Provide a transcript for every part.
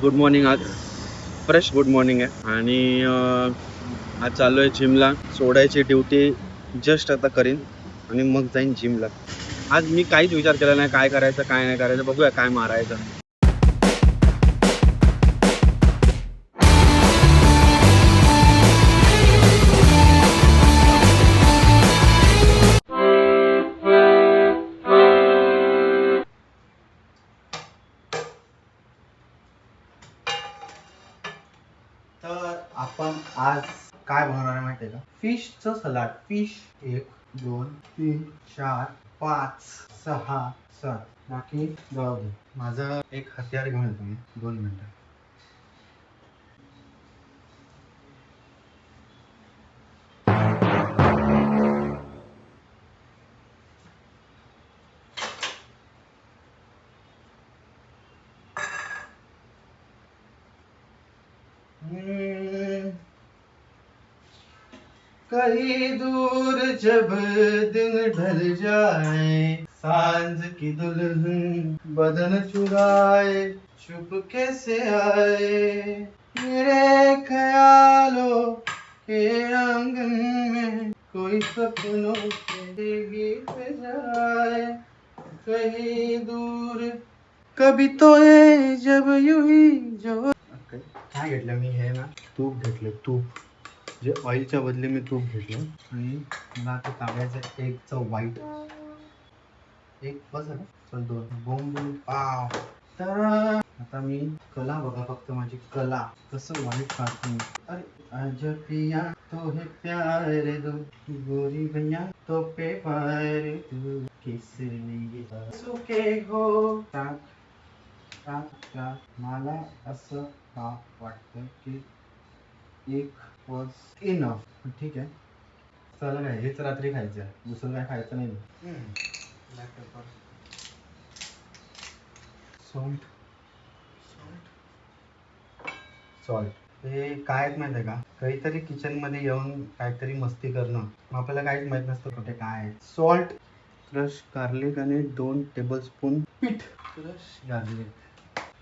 Good morning. आज fresh good morning आहे आणि आज चाललो आहे जिमला. सोडायची ड्युटी जस्ट आता करीन आणि मग जाईन जिमला. आज मी काहीच विचार केला नाही काय करायचं काय नाही करायचं, बघूया काय मारायचं. तर आपण आज काय बनवणार आहे माहिती आहे का? फिशचं सलाड. फिश 1 2 3 4 5 6 7. बाकी जाऊ दे. माझं एक हत्यार घेऊन येतो मी. 2 मिनिटं. कहीं दूर जब दिन ढल जाए, सांझ की दुल्हन बदन चुराए, चुपके से आए मेरे ख्यालों के आंगन में, कोई सपनों के गीत जाए कहीं दूर. कभी तो ये जब यूं ही जो. काय घेतलं मी? हे ना तूप घेतलं. तूप जे ऑइलच्या बदली मी तूप घेतलं आणि मला आता टाकायचं एगचं व्हाईट. एक बस झालं. चल 2 बोम बोम पाव. तर आता मी कला बघा फक्त माझी कला कसं व्हाईट काढतो मी. अरे आज पिया तो है प्यार दो, गोरी भैया तो पे पार तू किसने सुके हो टाक टाक टाक. मला असं का वाटतं की एक वॉज इनफ. ठीक आहे, चला काय हेच रात्री खायचं आहे, दुसरं काय खायचं नाही. ब्लॅक पेपर, सॉल्ट सॉल्ट हे काय आहेत माहिती आहे का? काहीतरी किचन मध्ये येऊन काहीतरी मस्ती करणं, मग आपल्याला काहीच माहित नसतं कुठे काय आहे. सॉल्ट, क्रश गार्लिक आणि 2 टेबलस्पून पीठ. क्रश गार्लिक,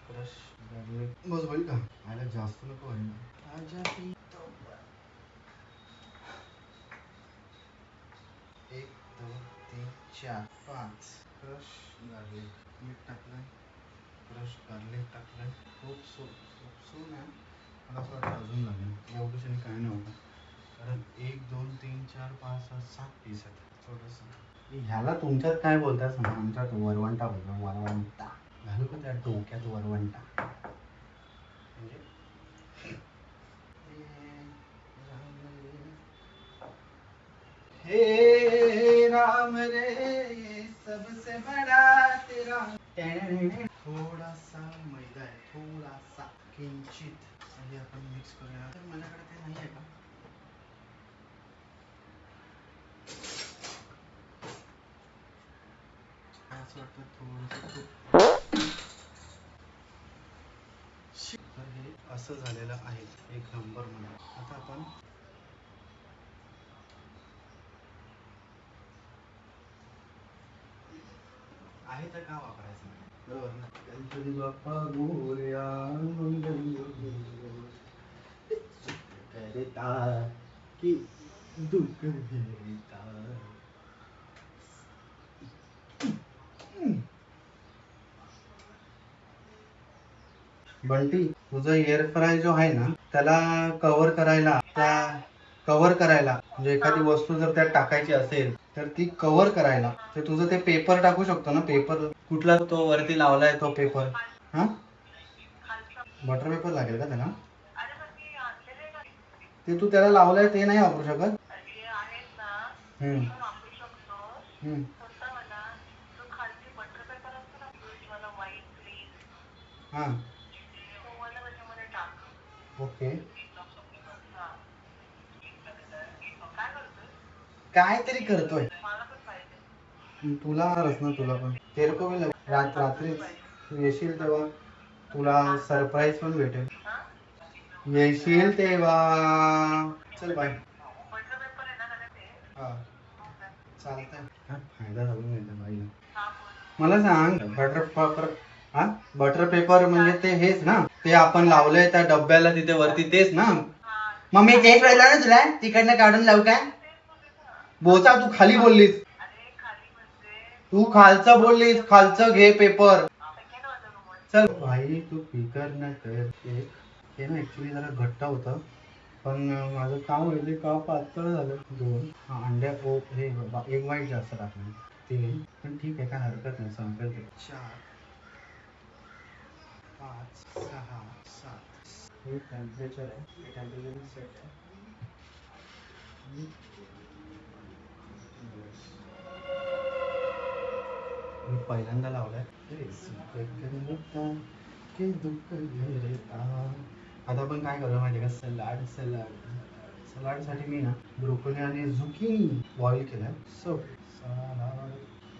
क्रश गार्लिक बस होईल का? आयला जास्त नको होईल ना. आजा पी तो 1 2 3 4 5 क्रश गार्लिक. मीठ टाकलं, क्रश गार्लिक टाकलं. खूप सो ना मला असं वाटतं अजून लागेल. एवढंच काय नाही होतं, कारण 1 2 3 4 5 6 7 पीस आहेत. थोडंसं ह्याला तुमच्यात काय बोलतात सांगा? आमच्यात वरवंटा बोलतो. वरवंटा घालू का त्या डोक्यात वरवंटा? म्हणजे हे राम रे सबसे बडा तेरा. थोडासा मैदा आहे, थोडासा किंचित. आणि आपण मिक्स करूया. तर माझ्याकडे ते नाही आहे का? असं वाटतं थोडंसं तूप. तर हे असं झालेलं आहे एक नंबर म्हणून. आता आपण आहे तर का वापरायचं नाही, बरोबर ना? गणपती बाप्पा मोरया करता की दुःख घेता. बंटी, तुझं एअर फ्राय जो आहे ना त्याला कव्हर करायला म्हणजे एखादी वस्तू जर त्यात टाकायची असेल तर ती कव्हर करायला तर तुझं ते पेपर टाकू शकतो ना. पेपर कुठला तो वरती लावलाय तो पेपर? हा, बटर पेपर लागेल का त्याला? ते तू त्याला लावलंय ते नाही वापरू शकत. हम्म. हम्म. हा, ओके. काय तरी करतोय. तुला ना तुला पण तेरको भी रात्री तू येशील तेव्हा तुला सरप्राईज पण भेटेल. येशील तेव्हा. चल बाय. हा, चालतंय. काय फायदा झाला नाही त्या बाईला. मला सांग, बटर पेपर हा बटर पेपर म्हणजे ते हेच ना, ते आपण लावलंय त्या डब्याला तिथे वरती तेच ना. मग मी तेच राहिलं ना तुला तिकडनं काढून लावू काय? बोचा तू खाली बोललीस, तू खालचं बोललीस, खालचं घे पेपर. चल भाई तू फिकर न कर. हे ना ऍक्च्युली जरा घट्ट होतं, पण माझं काम माहिती का पातळ झालं. दोन अंड्या हे एक वाईट जास्त टाकलं. तीन पण ठीक आहे, काय हरकत नाही, संपेल ते. 4 5 6 7 हे टेम्परेचर आहे, हे टेम्परेचर सेट आहे. मी पहिल्यांदा लावलाय. आता आपण काय करूया माहिती का, सलाडसाठी मी ना ब्रोकोली आणि झुकिनी बॉईल केलाय. सलाड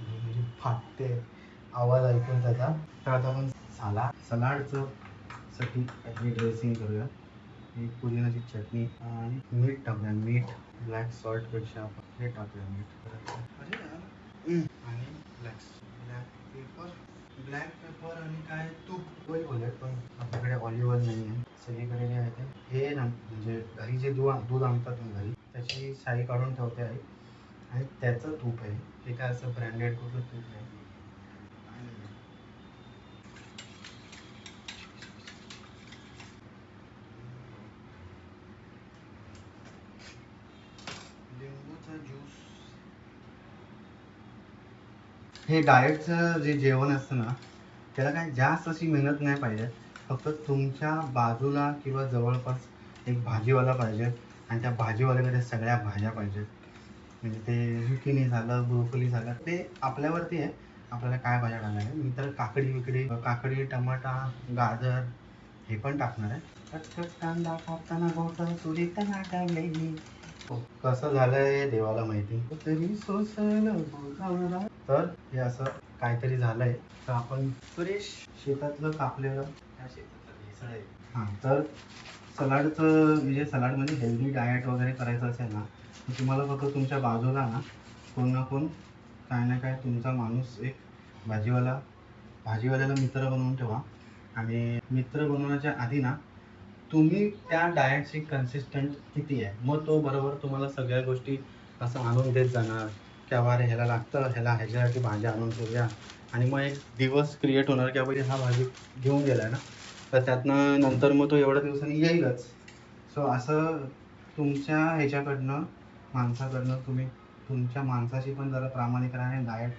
म्हणजे फाटते आवाज ऐकून त्याचा. तर आता आपण सलाडचं साठी काहीतरी ड्रेसिंग करूया. एक पुदिनाची चटणी आणि मीठ टाकूया. मीठ ब्लॅक सॉल्ट पेक्षा आपण हे टाकूया मीठ. आणि ब्लॅक पेपर आणि काय तूप ऑइल बोलूया, पण आपल्याकडे ऑलिव्ह ऑइल नाही आहे. सगळीकडे जे आहे ते हे ना, म्हणजे घरी जे दूध आणतात ना घरी, त्याची साई काढून ठेवते आहे आणि त्याचं तूप आहे. हे काय असं ब्रँडेड कुठलं तूप नाही. लिंबूचा ज्यूस. हे डाएटचं जे जेवण असतं ना, त्याला काय जास्त अशी मेहनत नाही पाहिजे. फक्त तुमच्या बाजूला किंवा जवळपास एक भाजीवाला पाहिजे आणि त्या भाजीवाल्याकडे सगळ्या भाज्या पाहिजेत. म्हणजे ते झुकिनी झालं, ब्रोकोली झालं, ते आपल्यावरती आहे आपल्याला काय भाज्या टाकायच्या. मी तर काकडी, टमाटा, गाजर हे पण टाकणार आहे. कटकट कांदा कापताना बोट तुरीत नाटावलेली. कसं झालंय देवाला माहिती. तरी सोसल बोलावला. तर हे असं काहीतरी झालंय. तर आपण फ्रेश शेतातलं कापलेलं हां, तर सलाडचं म्हणजे सलाडमध्ये हेल्दी डाएट वगैरे करायचं असेल ना, तर तुम्हाला फक्त तुमच्या बाजूला ना कोण ना कोण काय ना काय तुमचा माणूस एक भाजीवाल्याला मित्र बनवून ठेवा. आणि मित्र बनवण्याच्या आधी ना तुम्ही त्या डाएटची कन्सिस्टंट किती आहे, मग तो बरोबर तुम्हाला सगळ्या गोष्टी असं आणून देत जाणार की बाबा रे ह्याला लागतं, ह्याच्यासाठी भाज्या आणून ठेवूया. आणि मग एक दिवस क्रिएट होणार की बाबा हा भाजी घेऊन गेलाय ना, तर त्यातनं नंतर मग तो एवढ्या दिवसांनी येईलच. सो असं तुमच्या ह्याच्याकडनं माणसाकडनं तुम्ही तुमच्या माणसाशी पण जरा प्रामाणिक राहा. डाएट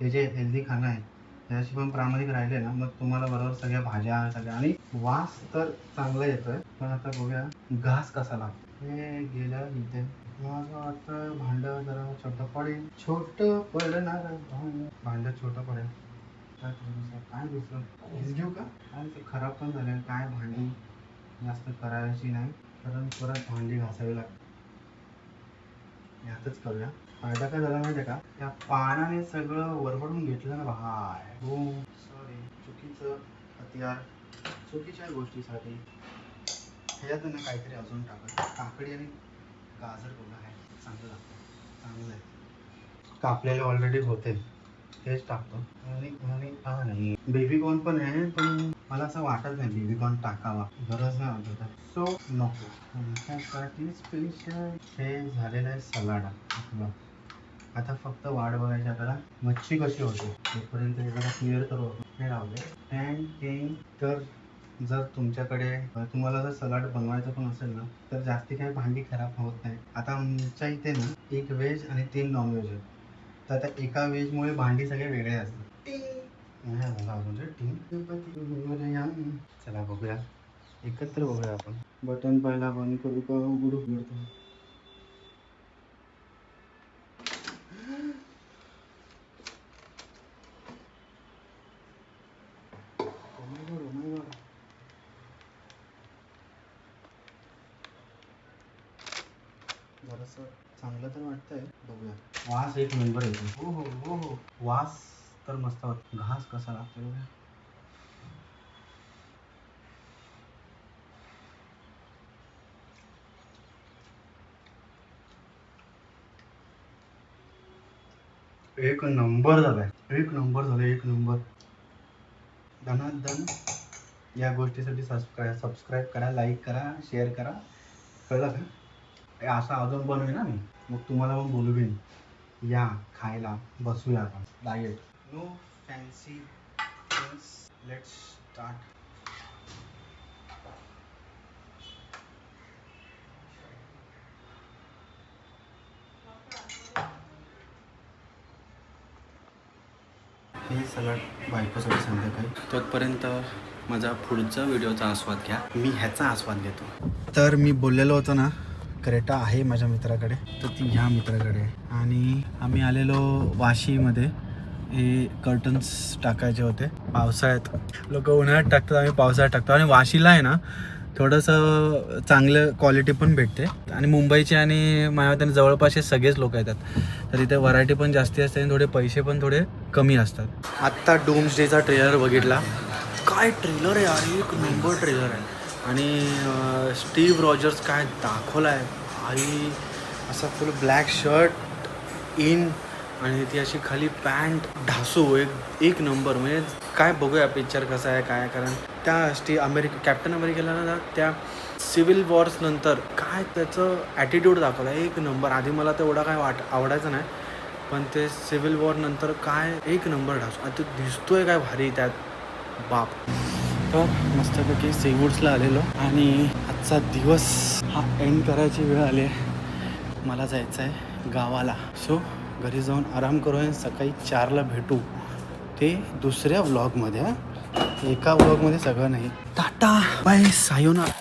हे जे हेल्दी खाणं आहे त्याशी पण प्रामाणिक राहिले ना, मग तुम्हाला बरोबर सगळ्या भाज्या सगळ्या. आणि वास तर चांगला येतोय, पण आता बघूया घास कसा लागतो. हे गेलं इथे. माझं वाटतं भांडं जरा छोटं पडेल. छोटं पडणार भांडं छोटं पडेल. काय दुसरं हेच घेऊ का? काय ते खराब पण झालं. काय भांडी जास्त करायची नाही, कारण परत भांडी घासावी लागते. यातच करूया. फायदा काय झाला माहिती आहे का, त्या पाण्याने सगळं वरबडून घेतलं ना भाय. हो सॉरी, चुकीचं हत्यार चुकीच्या गोष्टीसाठी. ह्याच्यात ना काहीतरी अजून टाकायचं. काकडी आणि गाजर बघा आहे चांगलं लागतं, चांगलं आहे. कापलेले ऑलरेडी होते तेच टाकतो. आणि नाही बेबीकॉर्न पण आहे, पण मला असं वाटत नाही बेबीकॉर्न टाकावा, गरज नाही वाटत. सो नको. तुमच्यासाठी स्पेशल हे झालेलं आहे सलाड आपलं. आता फक्त वाट बघायची आपल्याला मच्छी कशी होते तोपर्यंत हे जरा क्लिअर करू आपण. हे राहू दे. तर जर तुमच्याकडे तुम्हाला जर सलाड बनवायचं पण असेल ना, तर जास्ती काही भांडी खराब होत नाही. आता आमच्या इथे ना 1 व्हेज आणि 3 नॉनव्हेज आहेत. तर आता एका व्हेजमुळे भांडी सगळे वेगळे असतात. चला बघूया, एकत्र बघूया आपण. बटन पहिला बंद करू का उघडू? जरासं चांगलं तर वाटतंय, बघूया. वास एक नंबर येतो. हो वास तर मस्त वाटतो. घास कसा लागतो बघा. एक नंबर झालाय, एक नंबर झालं, एक नंबर. धनाधन या गोष्टीसाठी सबस्क्राईब करा, लाईक करा, शेअर करा, कळलं का? हे असं अजून बनवेन ना मी, मग तुम्हाला पण बोलवीन, या खायला बसूया आपण. Diet no fancy things, let's start. हे सलाड बायकोसाठी संध्याकाळी. तोपर्यंत माझा पुढचा व्हिडिओचा आस्वाद घ्या, मी ह्याचा आस्वाद घेतो. तर मी बोललेलो होतो ना, क्रेटा आहे माझ्या मित्राकडे, तर ती ह्या मित्राकडे आहे. आणि आम्ही आलेलो वाशीमध्ये. हे कर्टन्स टाकायचे होते पावसाळ्यात. लोक उन्हाळ्यात टाकतात, आम्ही पावसाळ्यात टाकतो. आणि वाशीला आहे ना थोडंसं चांगलं क्वालिटी पण भेटते. आणि मुंबईचे आणि माझ्या जवळपासचे सगळेच लोक येतात, तर इथे व्हरायटी पण जास्ती असते आणि थोडे पैसे पण थोडे कमी असतात. आत्ता डूम्सडेचा ट्रेलर बघितला. काय ट्रेलर आहे यार, एक नंबर ट्रेलर आहे. आणि स्टीव्ह रॉजर्स काय दाखवला आहे आई, असा फुल ब्लॅक शर्ट इन आणि ती अशी खाली पॅन्ट ढासू, एक नंबर. म्हणजे काय बघूया पिक्चर कसा आहे काय. कारण त्या कॅप्टन अमेरिकेला ना त्या सिव्हिल वॉर्स नंतर काय त्याचं ॲटिट्यूड दाखवलं आहे, एक नंबर. आधी मला तेवढा काय आवडायचं नाही, पण ते सिव्हिल वॉर नंतर काय एक नंबर ढासू. आता दिसतोय काय भारी त्यात, बाप. तर मस्तपैकी सीवूड्सला आलेलो आणि आजचा दिवस हा एंड करायची वेळ आली आहे. मला जायचं आहे गावाला. सो घरी जाऊन आराम करू आणि सकाळी 4ला भेटू, ते दुसऱ्या व्लॉगमध्ये. एका व्लॉगमध्ये सगळं नाही. Tata bye, sayonara.